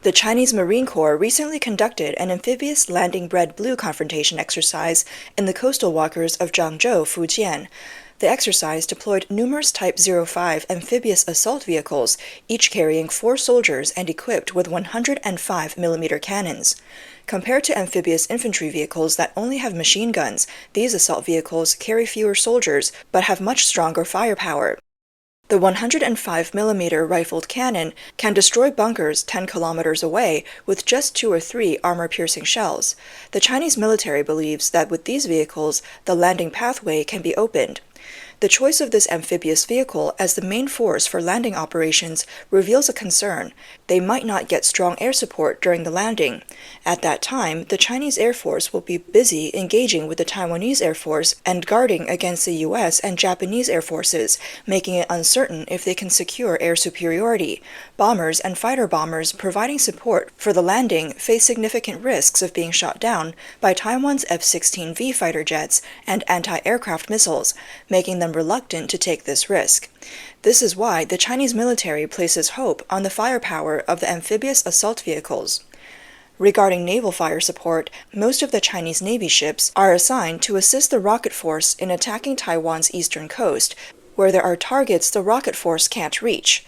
The Chinese Marine Corps recently conducted an amphibious landing red blue confrontation exercise in the coastal waters of Zhangzhou, Fujian. The exercise deployed numerous Type 05 amphibious assault vehicles, each carrying 4 soldiers and equipped with 105mm cannons. Compared to amphibious infantry vehicles that only have machine guns, these assault vehicles carry fewer soldiers but have much stronger firepower. The 105mm rifled cannon can destroy bunkers 10 kilometers away with just 2 or 3 armor-piercing shells. The Chinese military believes that with these vehicles, the landing pathway can be opened. The choice of this amphibious vehicle as the main force for landing operations reveals a concern. They might not get strong air support during the landing. At that time, the Chinese Air Force will be busy engaging with the Taiwanese Air Force and guarding against the US and Japanese Air Forces, making it uncertain if they can secure air superiority. Bombers and fighter bombers providing support for the landing face significant risks of being shot down by Taiwan's F-16V fighter jets and anti-aircraft missiles, making them reluctant to take this risk. This is why the Chinese military places hope on the firepower of the amphibious assault vehicles. Regarding naval fire support, most of the Chinese Navy ships are assigned to assist the rocket force in attacking Taiwan's eastern coast, where there are targets the rocket force can't reach.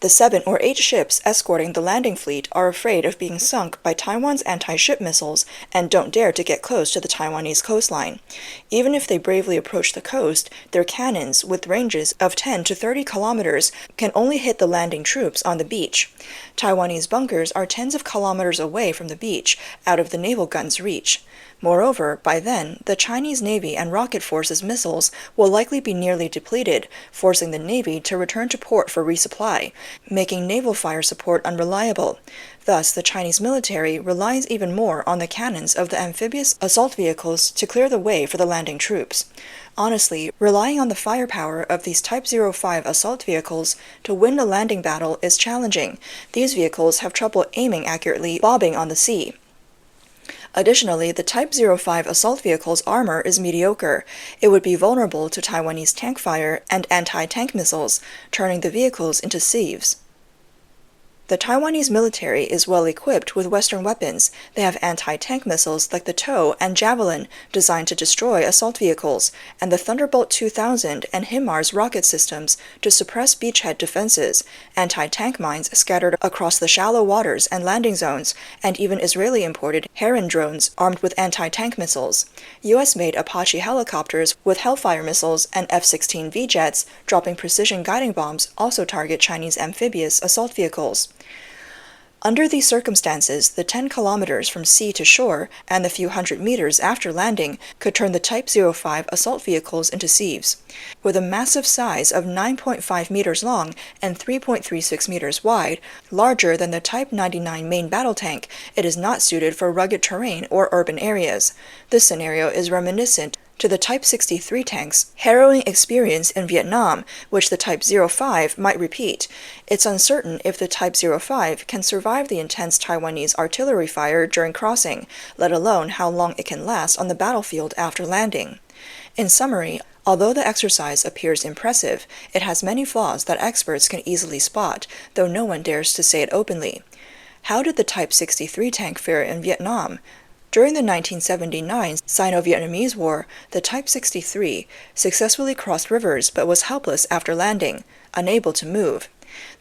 The 7 or 8 ships escorting the landing fleet are afraid of being sunk by Taiwan's anti-ship missiles and don't dare to get close to the Taiwanese coastline. Even if they bravely approach the coast, their cannons, with ranges of 10 to 30 kilometers, can only hit the landing troops on the beach. Taiwanese bunkers are tens of kilometers away from the beach, out of the naval gun's reach. Moreover, by then, the Chinese Navy and Rocket Force's missiles will likely be nearly depleted, forcing the Navy to return to port for resupply, making naval fire support unreliable. Thus, the Chinese military relies even more on the cannons of the amphibious assault vehicles to clear the way for the landing troops. Honestly, relying on the firepower of these Type 05 assault vehicles to win the landing battle is challenging. These vehicles have trouble aiming accurately, bobbing on the sea. Additionally, the Type 05 assault vehicle's armor is mediocre. It would be vulnerable to Taiwanese tank fire and anti-tank missiles, turning the vehicles into sieves. The Taiwanese military is well equipped with Western weapons. They have anti-tank missiles like the TOW and Javelin, designed to destroy assault vehicles, and the Thunderbolt 2000 and HIMARS rocket systems to suppress beachhead defenses, anti-tank mines scattered across the shallow waters and landing zones, and even Israeli-imported Heron drones armed with anti-tank missiles. US-made Apache helicopters with Hellfire missiles and F-16V jets dropping precision guiding bombs also target Chinese amphibious assault vehicles. Under these circumstances, the 10 kilometers from sea to shore and the few hundred meters after landing could turn the Type 05 assault vehicles into sieves. With a massive size of 9.5 meters long and 3.36 meters wide, larger than the Type 99 main battle tank, it is not suited for rugged terrain or urban areas. This scenario is reminiscent to the Type 63 tank's harrowing experience in Vietnam, which the Type 05 might repeat. It's uncertain if the Type 05 can survive the intense Taiwanese artillery fire during crossing, let alone how long it can last on the battlefield after landing. In summary, although the exercise appears impressive, it has many flaws that experts can easily spot, though no one dares to say it openly. How did the Type 63 tank fare in Vietnam? During the 1979 Sino-Vietnamese War, the Type 63 successfully crossed rivers but was helpless after landing, unable to move.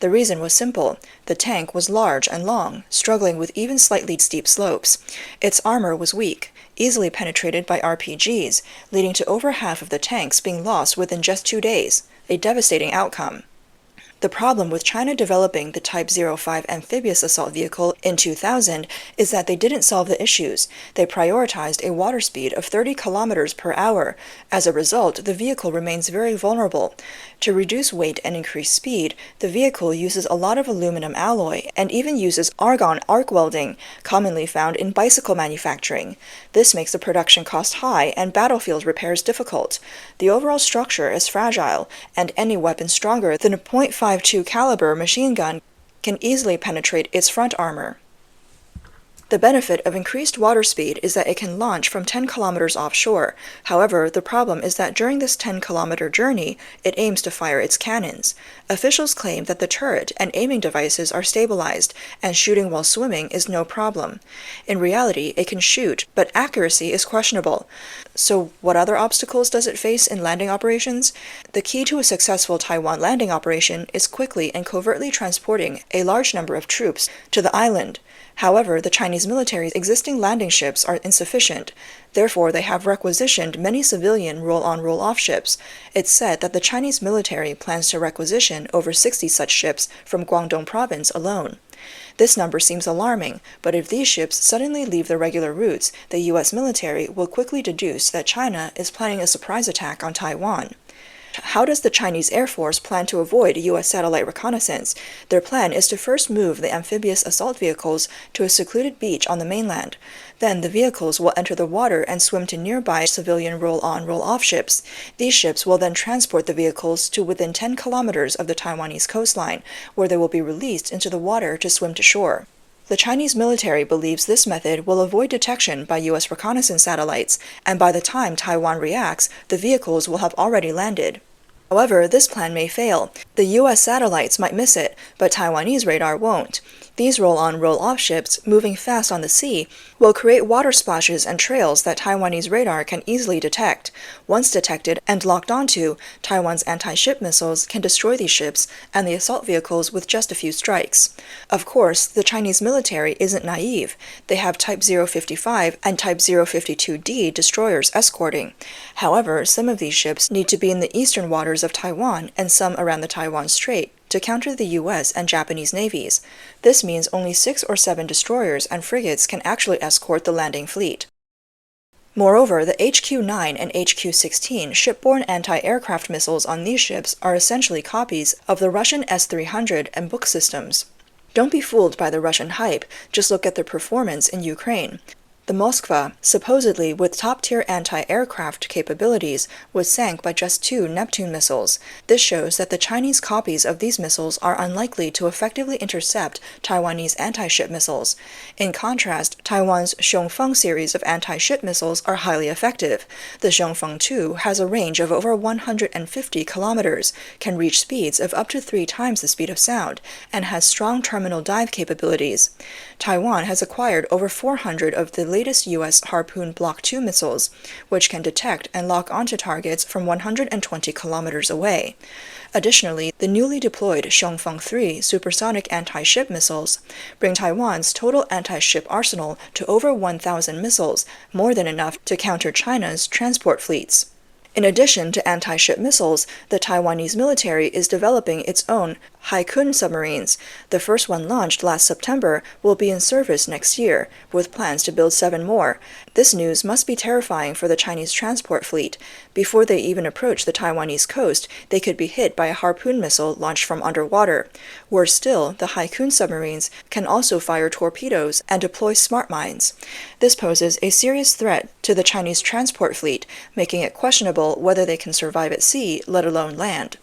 The reason was simple. The tank was large and long, struggling with even slightly steep slopes. Its armor was weak, easily penetrated by RPGs, leading to over half of the tanks being lost within just 2 days, a devastating outcome. The problem with China developing the Type 05 amphibious assault vehicle in 2000 is that they didn't solve the issues. They prioritized a water speed of 30 kilometers per hour. As a result, the vehicle remains very vulnerable. To reduce weight and increase speed, the vehicle uses a lot of aluminum alloy and even uses argon arc welding, commonly found in bicycle manufacturing. This makes the production cost high and battlefield repairs difficult. The overall structure is fragile, and any weapon stronger than a .52 caliber machine gun can easily penetrate its front armor. The benefit of increased water speed is that it can launch from 10 kilometers offshore. However, the problem is that during this 10-kilometer journey, it aims to fire its cannons. Officials claim that the turret and aiming devices are stabilized, and shooting while swimming is no problem. In reality, it can shoot, but accuracy is questionable. So what other obstacles does it face in landing operations? The key to a successful Taiwan landing operation is quickly and covertly transporting a large number of troops to the island. However, the Chinese military's existing landing ships are insufficient. Therefore, they have requisitioned many civilian roll-on roll-off ships. It's said that the Chinese military plans to requisition over 60 such ships from Guangdong province alone. This number seems alarming, but if these ships suddenly leave their regular routes, the U.S. military will quickly deduce that China is planning a surprise attack on Taiwan. How does the Chinese Air Force plan to avoid U.S. satellite reconnaissance? Their plan is to first move the amphibious assault vehicles to a secluded beach on the mainland. Then the vehicles will enter the water and swim to nearby civilian roll-on roll-off ships. These ships will then transport the vehicles to within 10 kilometers of the Taiwanese coastline, where they will be released into the water to swim to shore. The Chinese military believes this method will avoid detection by U.S. reconnaissance satellites, and by the time Taiwan reacts, the vehicles will have already landed. However, this plan may fail. The U.S. satellites might miss it, but Taiwanese radar won't. These roll-on roll-off ships, moving fast on the sea, will create water splashes and trails that Taiwanese radar can easily detect. Once detected and locked onto, Taiwan's anti-ship missiles can destroy these ships and the assault vehicles with just a few strikes. Of course, the Chinese military isn't naive. They have Type 055 and Type 052D destroyers escorting. However, some of these ships need to be in the eastern waters of Taiwan and some around the Taiwan Strait to counter the U.S. and Japanese navies. This means only 6 or 7 destroyers and frigates can actually escort the landing fleet. Moreover, the HQ-9 and HQ-16 shipborne anti-aircraft missiles on these ships are essentially copies of the Russian S-300 and Buk systems. Don't be fooled by the Russian hype, just look at their performance in Ukraine. The Moskva, supposedly with top-tier anti-aircraft capabilities, was sank by just 2 Neptune missiles. This shows that the Chinese copies of these missiles are unlikely to effectively intercept Taiwanese anti-ship missiles. In contrast, Taiwan's Xiongfeng series of anti-ship missiles are highly effective. The Xiongfeng 2 has a range of over 150 kilometers, can reach speeds of up to 3 times the speed of sound, and has strong terminal dive capabilities. Taiwan has acquired over 400 of the latest U.S. Harpoon Block II missiles, which can detect and lock onto targets from 120 kilometers away. Additionally, the newly deployed Xiongfeng 3 supersonic anti-ship missiles bring Taiwan's total anti-ship arsenal to over 1,000 missiles, more than enough to counter China's transport fleets. In addition to anti-ship missiles, the Taiwanese military is developing its own Haikun submarines. The first one launched last September will be in service next year, with plans to build 7 more. This news must be terrifying for the Chinese transport fleet. Before they even approach the Taiwanese coast, they could be hit by a Harpoon missile launched from underwater. Worse still, the Haikun submarines can also fire torpedoes and deploy smart mines. This poses a serious threat to the Chinese transport fleet, making it questionable whether they can survive at sea, let alone land.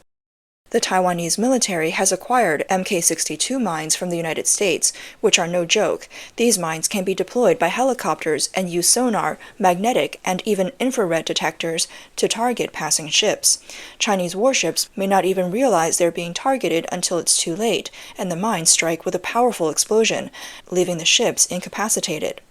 The Taiwanese military has acquired Mk-62 mines from the United States, which are no joke. These mines can be deployed by helicopters and use sonar, magnetic, and even infrared detectors to target passing ships. Chinese warships may not even realize they're being targeted until it's too late, and the mines strike with a powerful explosion, leaving the ships incapacitated.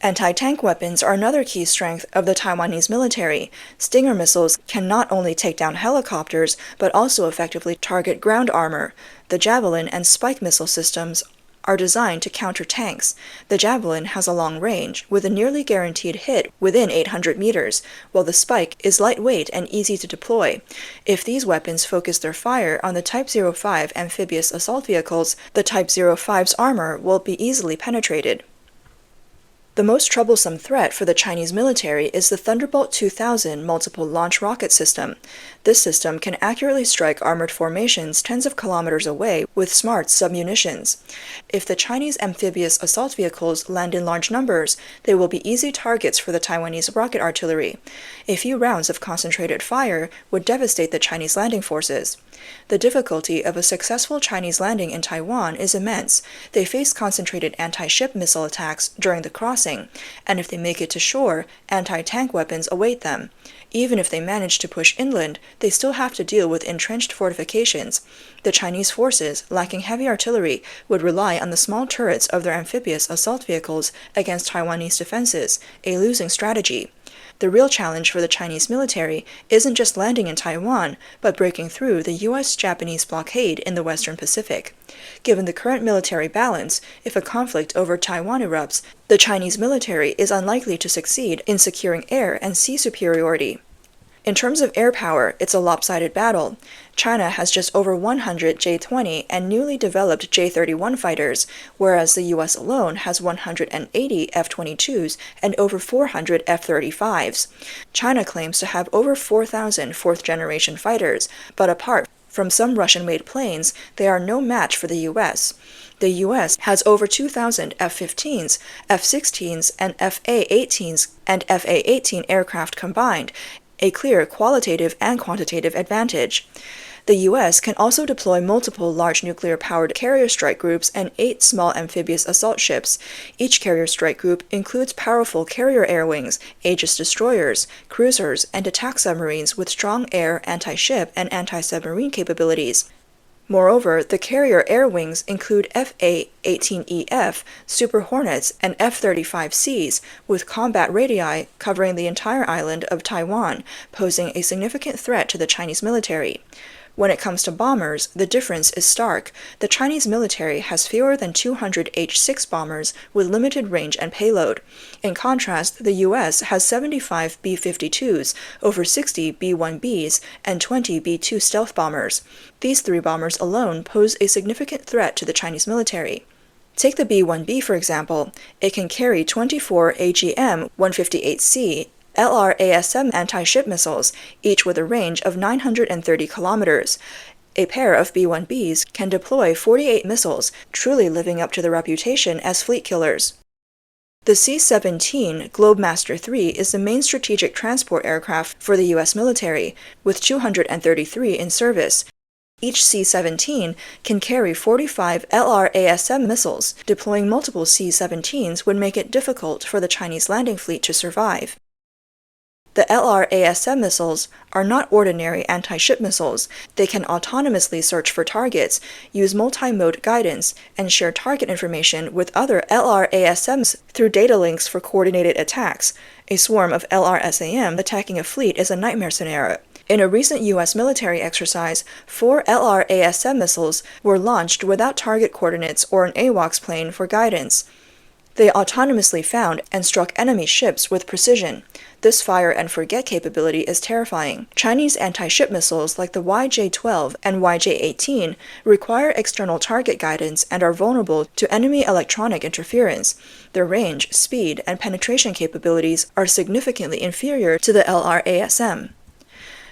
Anti-tank weapons are another key strength of the Taiwanese military. Stinger missiles can not only take down helicopters, but also effectively target ground armor. The Javelin and Spike missile systems are designed to counter tanks. The Javelin has a long range, with a nearly guaranteed hit within 800 meters, while the Spike is lightweight and easy to deploy. If these weapons focus their fire on the Type 05 amphibious assault vehicles, the Type 05's armor will be easily penetrated. The most troublesome threat for the Chinese military is the Thunderbolt 2000 multiple launch rocket system. This system can accurately strike armored formations tens of kilometers away with smart submunitions. If the Chinese amphibious assault vehicles land in large numbers, they will be easy targets for the Taiwanese rocket artillery. A few rounds of concentrated fire would devastate the Chinese landing forces. The difficulty of a successful Chinese landing in Taiwan is immense. They face concentrated anti-ship missile attacks during the crossing, and if they make it to shore, anti-tank weapons await them. Even if they manage to push inland, they still have to deal with entrenched fortifications. The Chinese forces, lacking heavy artillery, would rely on the small turrets of their amphibious assault vehicles against Taiwanese defenses, a losing strategy. The real challenge for the Chinese military isn't just landing in Taiwan, but breaking through the U.S.-Japanese blockade in the Western Pacific. Given the current military balance, if a conflict over Taiwan erupts, the Chinese military is unlikely to succeed in securing air and sea superiority. In terms of air power, it's a lopsided battle. China has just over 100 J-20 and newly developed J-31 fighters, whereas the U.S. alone has 180 F-22s and over 400 F-35s. China claims to have over 4,000 fourth-generation fighters, but apart from some Russian-made planes, they are no match for the U.S. The U.S. has over 2,000 F-15s, F-16s, and F-A-18s and F-A-18 aircraft combined, a clear qualitative and quantitative advantage. The U.S. can also deploy multiple large nuclear-powered carrier strike groups and 8 small amphibious assault ships. Each carrier strike group includes powerful carrier air wings, Aegis destroyers, cruisers, and attack submarines with strong air, anti-ship, and anti-submarine capabilities. Moreover, the carrier air wings include F-A-18EF, Super Hornets, and F-35Cs, with combat radii covering the entire island of Taiwan, posing a significant threat to the Chinese military. When it comes to bombers, the difference is stark. The Chinese military has fewer than 200 H-6 bombers with limited range and payload. In contrast, the U.S. has 75 B-52s, over 60 B-1Bs, and 20 B-2 stealth bombers. These 3 bombers alone pose a significant threat to the Chinese military. Take the B-1B, for example. It can carry 24 AGM-158C LRASM anti-ship missiles, each with a range of 930 kilometers. A pair of B-1Bs can deploy 48 missiles, truly living up to their reputation as fleet killers. The C-17 Globemaster III is the main strategic transport aircraft for the U.S. military, with 233 in service. Each C-17 can carry 45 LRASM missiles. Deploying multiple C-17s would make it difficult for the Chinese landing fleet to survive. The LRASM missiles are not ordinary anti-ship missiles. They can autonomously search for targets, use multi-mode guidance, and share target information with other LRASMs through data links for coordinated attacks. A swarm of LRSAM attacking a fleet is a nightmare scenario. In a recent U.S. military exercise, 4 LRASM missiles were launched without target coordinates or an AWACS plane for guidance. They autonomously found and struck enemy ships with precision. This fire-and-forget capability is terrifying. Chinese anti-ship missiles like the YJ-12 and YJ-18 require external target guidance and are vulnerable to enemy electronic interference. Their range, speed, and penetration capabilities are significantly inferior to the LRASM.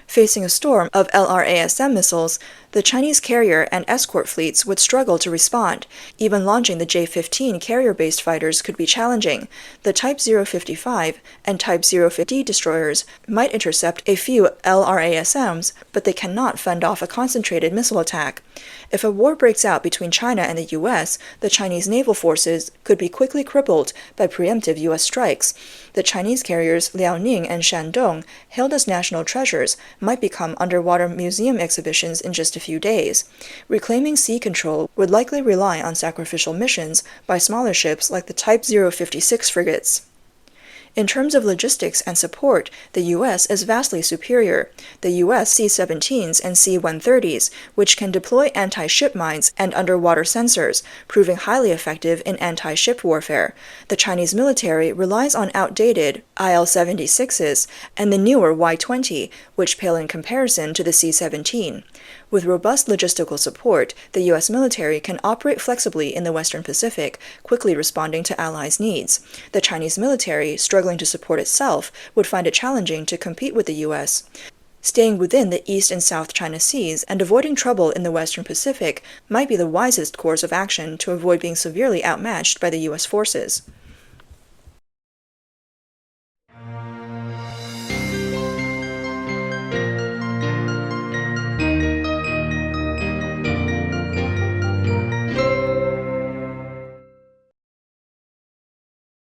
Facing a storm of LRASM missiles, the Chinese carrier and escort fleets would struggle to respond. Even launching the J-15 carrier-based fighters could be challenging. The Type 055 and Type 050 destroyers might intercept a few LRASMs, but they cannot fend off a concentrated missile attack. If a war breaks out between China and the U.S., the Chinese naval forces could be quickly crippled by preemptive U.S. strikes. The Chinese carriers Liaoning and Shandong, hailed as national treasures, might become underwater museum exhibitions in just a few days. Reclaiming sea control would likely rely on sacrificial missions by smaller ships like the Type 056 frigates. In terms of logistics and support, the U.S. is vastly superior. The U.S. C-17s and C-130s, which can deploy anti-ship mines and underwater sensors, proving highly effective in anti-ship warfare. The Chinese military relies on outdated IL-76s and the newer Y-20, which pale in comparison to the C-17. With robust logistical support, the U.S. military can operate flexibly in the Western Pacific, quickly responding to allies' needs. The Chinese military, struggling to support itself, would find it challenging to compete with the U.S. Staying within the East and South China Seas and avoiding trouble in the Western Pacific might be the wisest course of action to avoid being severely outmatched by the U.S. forces.